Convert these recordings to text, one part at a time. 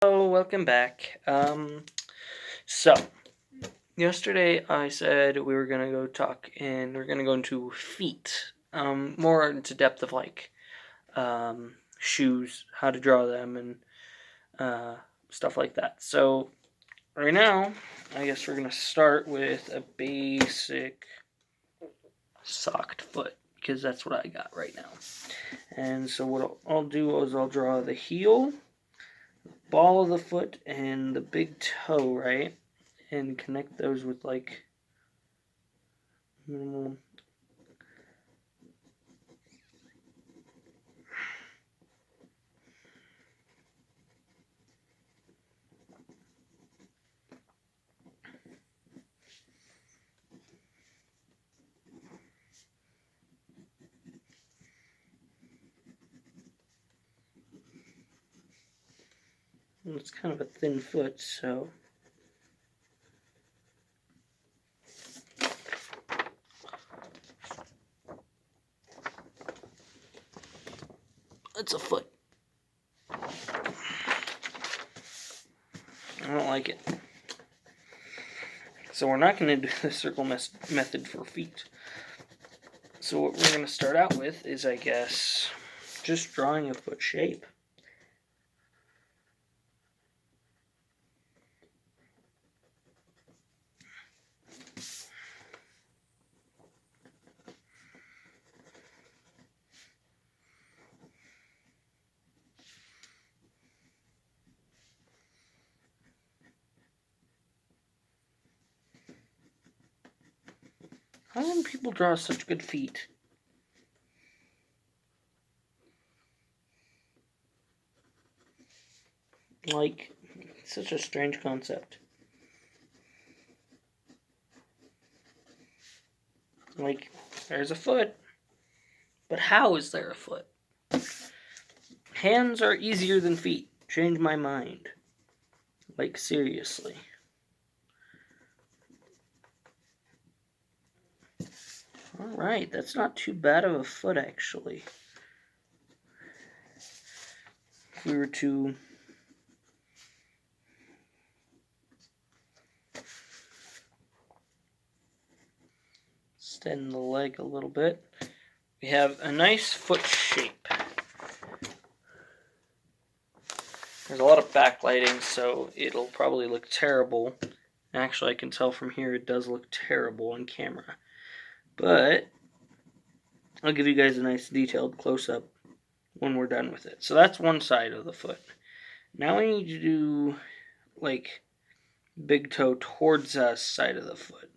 Hello, welcome back. So yesterday I said we were gonna go talk and we're gonna go into feet, more into depth of shoes, how to draw them, and uh, stuff like that. So right now, I guess we're gonna start with a basic socked foot because that's what I got right now. And so what I'll do is I'll draw the heel, ball of the foot, and the big toe, right? And connect those with like minimal. It's kind of a thin foot, so it's a foot. I don't like it. So we're not going to do the circle method for feet. So what we're going to start out with is, I guess, just drawing a foot shape. How do people draw such good feet? Like, such a strange concept. Like, there's a foot, but how is there a foot? Hands are easier than feet. Change my mind. Like, seriously. Alright, that's not too bad of a foot, actually. If we were to extend the leg a little bit, we have a nice foot shape. There's a lot of backlighting, so it'll probably look terrible. Actually, I can tell from here it does look terrible on camera. But I'll give you guys a nice detailed close-up when we're done with it. So that's one side of the foot. Now we need to do, like, big toe towards us side of the foot.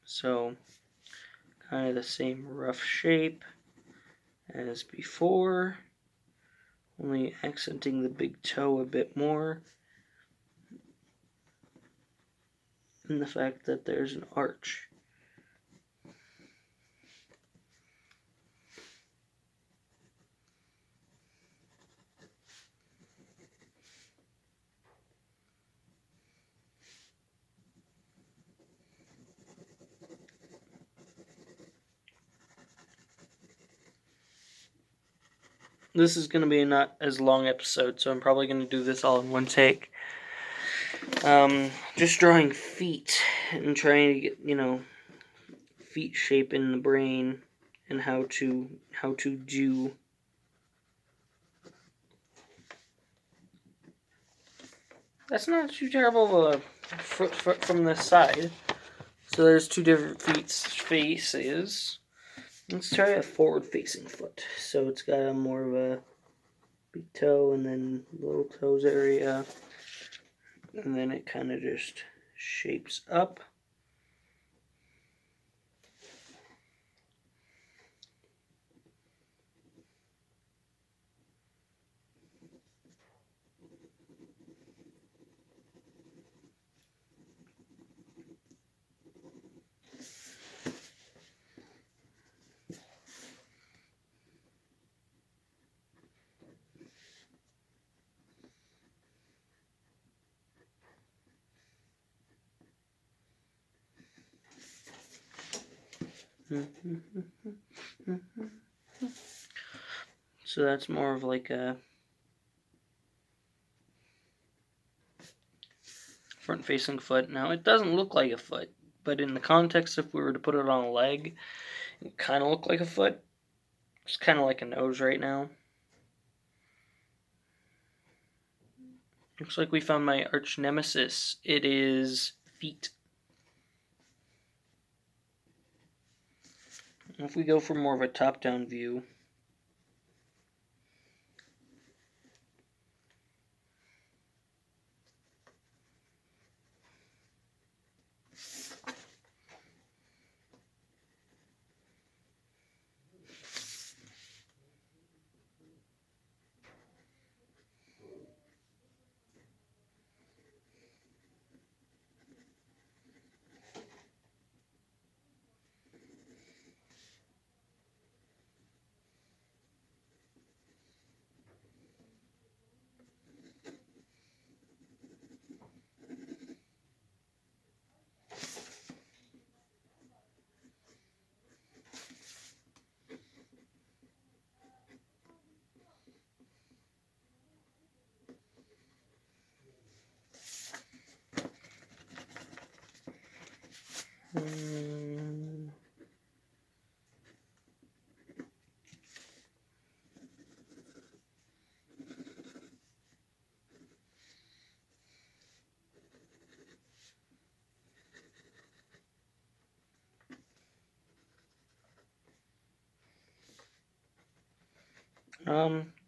So, kind of the same rough shape as before, only accenting the big toe a bit more, and the fact that there's an arch. This is going to be a not as long episode, so I'm probably going to do this all in one take. Just drawing feet and trying to get, feet shape in the brain and how to do. That's not too terrible of a foot from this side. So there's two different faces. Let's try a forward-facing foot. So it's got a more of a big toe and then little toes area. And then it kind of just shapes up. So that's more of like a front-facing foot. Now, it doesn't look like a foot, but in the context, if we were to put it on a leg, it would kind of look like a foot. It's kind of like a nose right now. Looks like we found my arch nemesis. It is feet. If we go for more of a top-down view,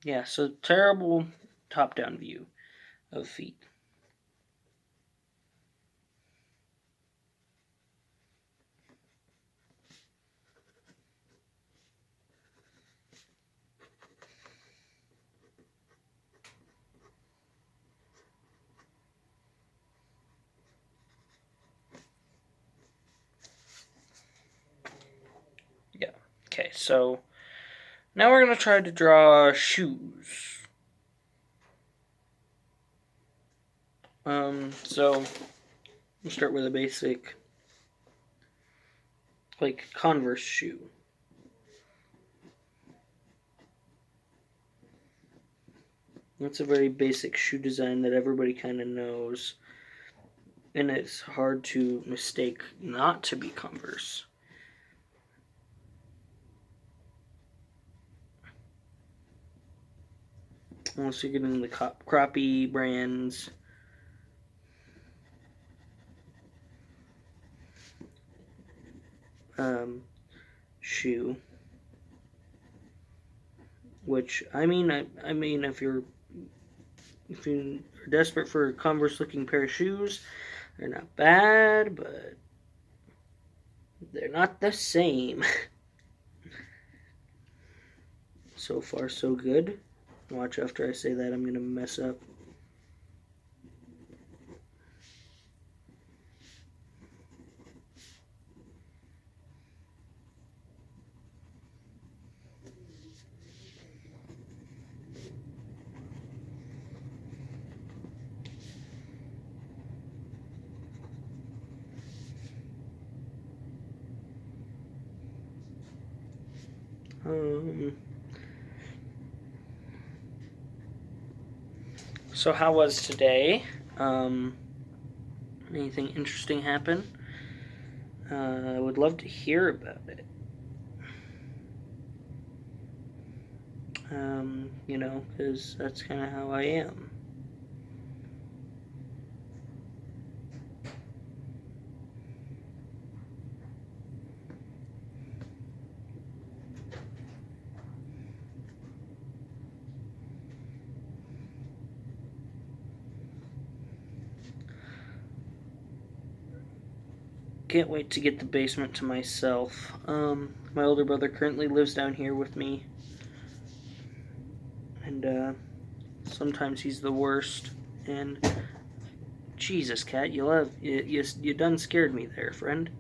yeah, so terrible top-down view of feet. Yeah, okay, so now we're going to try to draw shoes. So we'll start with a basic, like, Converse shoe. That's a very basic shoe design that everybody kind of knows, and it's hard to mistake not to be Converse. Unless you get into the crappie brands. Shoe. Which, I mean, if you're desperate for a Converse-looking pair of shoes, they're not bad, but they're not the same. So far, so good. Watch, after I say that, I'm going to mess up. So how was today? Anything interesting happen? I would love to hear about it. You know, because that's kind of how I am. Can't wait to get the basement to myself. My older brother currently lives down here with me, and sometimes he's the worst. And Jesus, Cat, you done scared me there, friend.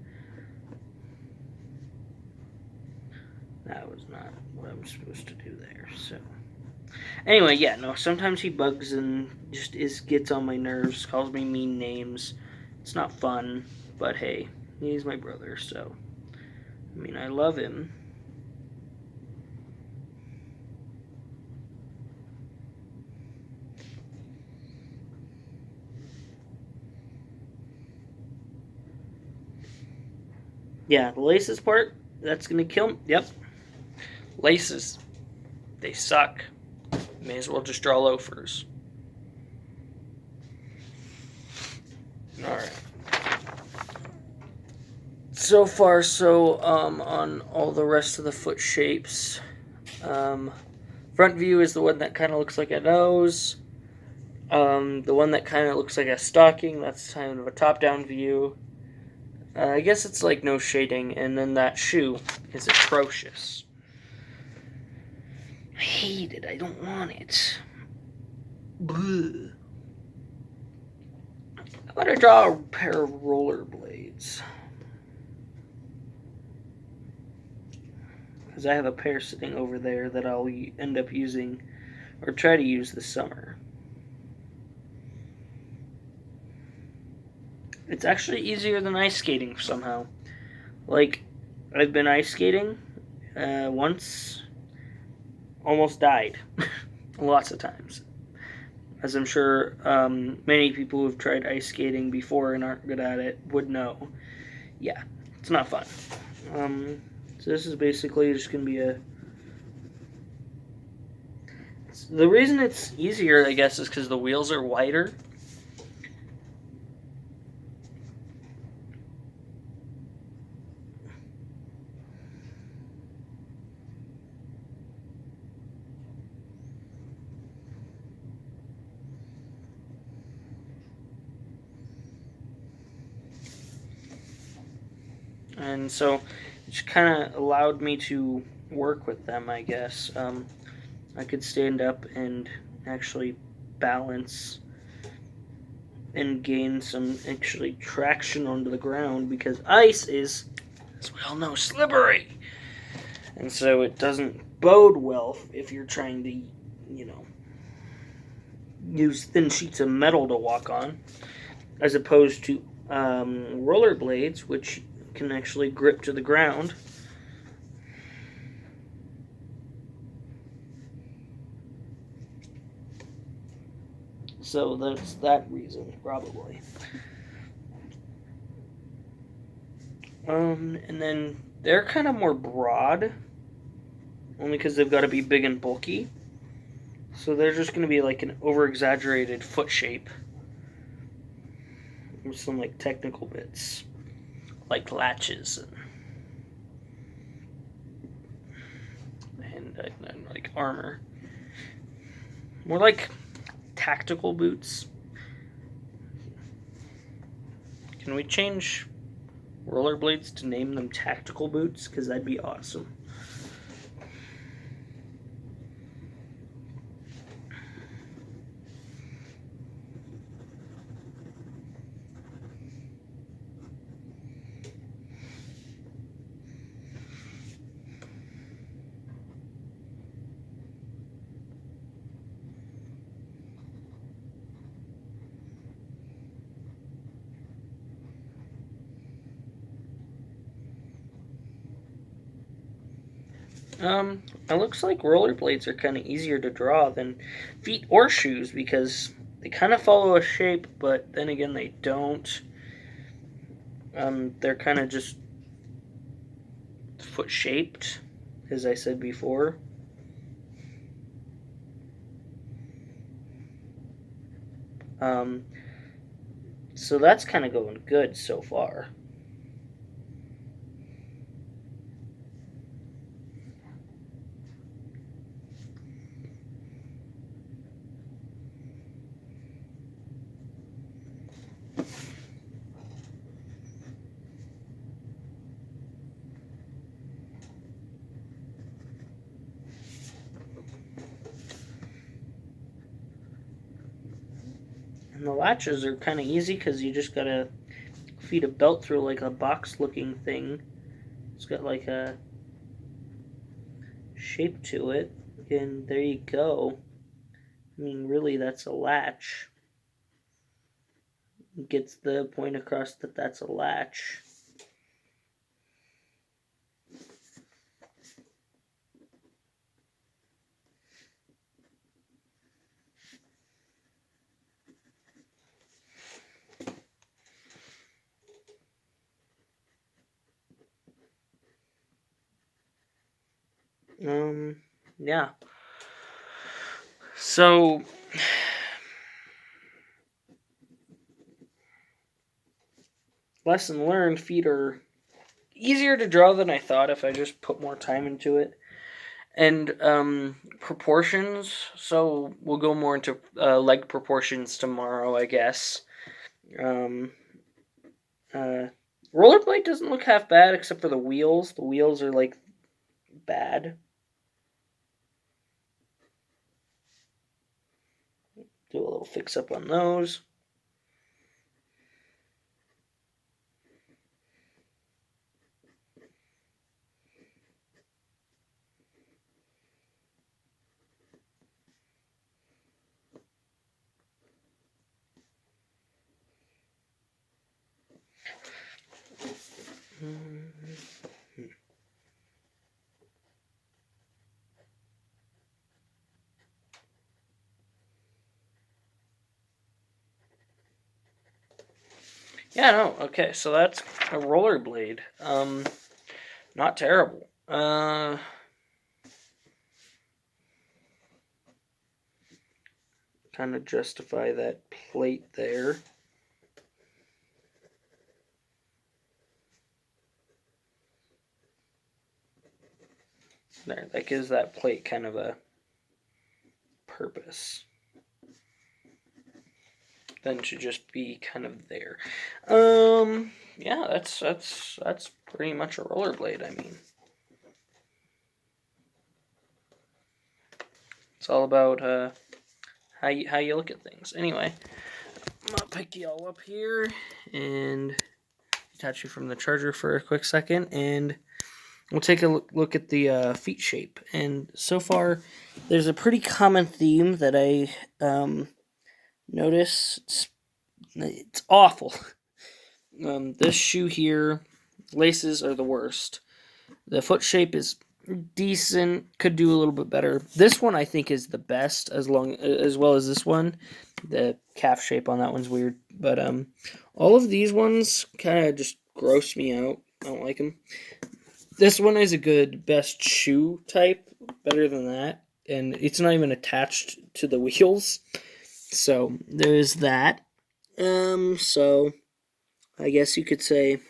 That was not what I was supposed to do there. So anyway, yeah, no. Sometimes he bugs and just gets on my nerves, calls me mean names. It's not fun, but hey, he's my brother, so I mean, I love him. Yeah, the laces part, that's gonna kill him. Yep. Laces, they suck. May as well just draw loafers. Alright. So far, on all the rest of the foot shapes. Front view is the one that kind of looks like a nose. The one that kind of looks like a stocking, that's kind of a top-down view. I guess it's like no shading, and then that shoe is atrocious. I hate it, I don't want it. Bleh. I'm gonna draw a pair of rollerblades. Because I have a pair sitting over there that I'll end up using, or try to use this summer. It's actually easier than ice skating somehow. Like, I've been ice skating once, almost died. Lots of times. As I'm sure many people who have tried ice skating before and aren't good at it would know. Yeah, it's not fun. So this is basically just going to be a... The reason it's easier, I guess, is because the wheels are wider. And so it kind of allowed me to work with them, I guess. I could stand up and actually balance and gain some actually traction onto the ground, because ice is, as we all know, slippery. And so it doesn't bode well if you're trying to, use thin sheets of metal to walk on, as opposed to rollerblades, which can actually grip to the ground. So that's that reason, probably. And then they're kind of more broad, only because they've got to be big and bulky. So they're just going to be like an over-exaggerated foot shape with some like technical bits, like latches and like armor. More like tactical boots. Can we change rollerblades to name them tactical boots? Because that'd be awesome. It looks like rollerblades are kind of easier to draw than feet or shoes, because they kind of follow a shape, but then again they don't. They're kind of just foot shaped, as I said before. So that's kind of going good so far. And the latches are kind of easy because you just gotta feed a belt through like a box looking thing. It's got like a shape to it, and there you go. I mean, really, that's a latch. It gets the point across that that's a latch. Yeah. So, lesson learned, feet are easier to draw than I thought if I just put more time into it. And proportions, so we'll go more into leg proportions tomorrow, I guess. Um, uh, Rollerblade doesn't look half bad except for the wheels. The wheels are like bad. Do a little fix up on those. Yeah, no, okay, so that's a rollerblade. Not terrible. Kind of justify that plate there. There, that gives that plate kind of a purpose. Then should just be kind of there. Yeah, that's pretty much a rollerblade. I mean, it's all about how you look at things. Anyway, I'm gonna pick you all up here and detach you from the charger for a quick second, and we'll take a look at the feet shape. And so far, there's a pretty common theme that I notice. It's awful. This shoe here, laces are the worst. The foot shape is decent, could do a little bit better. This one I think is the best, as well as this one. The calf shape on that one's weird, but all of these ones kind of just gross me out. I don't like them. This one is a good best shoe type, better than that, and it's not even attached to the wheels. So there's that. So I guess you could say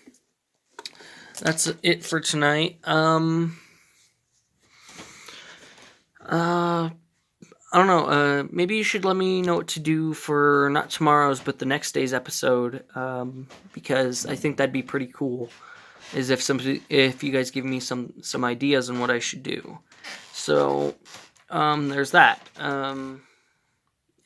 that's it for tonight. I don't know. Maybe you should let me know what to do for not tomorrow's, but the next day's episode. Because I think that'd be pretty cool. Is if you guys give me some ideas on what I should do. So, there's that.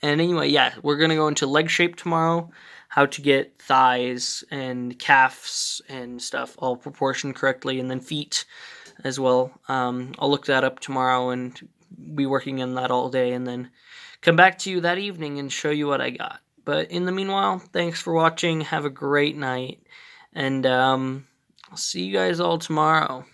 And anyway, yeah, we're gonna go into leg shape tomorrow. How to get thighs and calves and stuff all proportioned correctly, and then feet as well. I'll look that up tomorrow and be working on that all day, and then come back to you that evening and show you what I got. But in the meanwhile, thanks for watching. Have a great night, and I'll see you guys all tomorrow.